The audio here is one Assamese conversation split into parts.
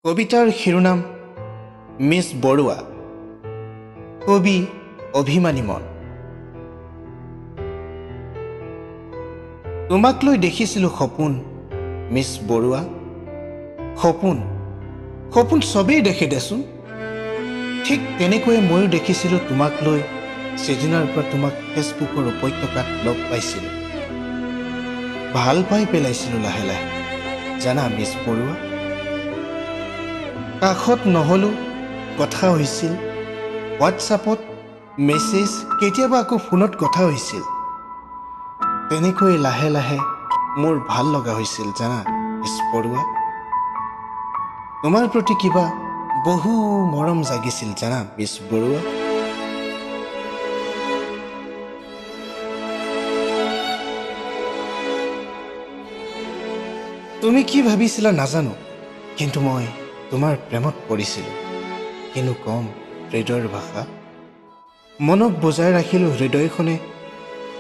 কবিতাৰ শিৰোনাম মিছ বৰুৱা, কবি অভিমানী মন। তোমাক লৈ দেখিছিলোঁ সপোন মিছ বৰুৱা, সপোন সপোন চবেই দেখে দেচোন। ঠিক তেনেকৈয়ে ময়ো দেখিছিলোঁ তোমাক লৈ, সেইদিনাৰ পৰা তোমাক ফেচবুকৰ উপত্যকাত লগ পাইছিলোঁ। ভাল পাই পেলাইছিলোঁ লাহে লাহে, জানা মিছ বৰুৱা। কাষত নহ'লো, কথা হৈছিল হোৱাটছআপত মেছেজ, কেতিয়াবা আকৌ ফোনত কথা হৈছিল। তেনেকৈ লাহে লাহে মোৰ ভাল লগা হৈছিল জানা মিছ বৰুৱা। তোমাৰ প্ৰতি কিবা বহু মৰম জাগিছিল জানা মিছ বৰুৱা। তুমি কি ভাবিছিলা নাজানো, কিন্তু মই তোমাৰ প্ৰেমত পৰিছিলোঁ। কিনো কম হৃদয়ৰ ভাষা, মনক বজাই ৰাখিলোঁ হৃদয়খনে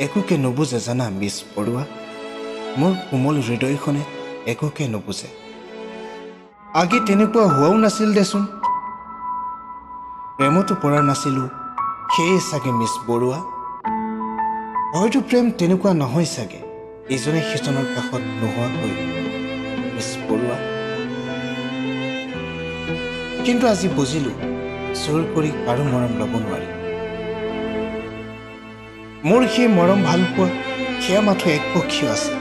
একোকে নুবুজে জানা মিছ বৰুৱা। মোৰ কোমল হৃদয়খনে একোকে নুবুজে। আগে তেনেকুৱা হোৱাও নাছিল দেচোন, প্ৰেমতো পৰা নাছিলোঁ, সেয়ে চাগে মিছ বৰুৱা। হয়তো প্ৰেম তেনেকুৱা নহয় চাগে, ইজনে সিজনৰ কাষত নোহোৱাকৈ মিছ বৰুৱা। কিন্তু আজি বুজিলোঁ, জোৰ কৰি কাৰো মৰম ল'ব নোৱাৰি। মোৰ সেই মৰম ভাল পোৱা সেয়া মাথো একপক্ষীয় আছে।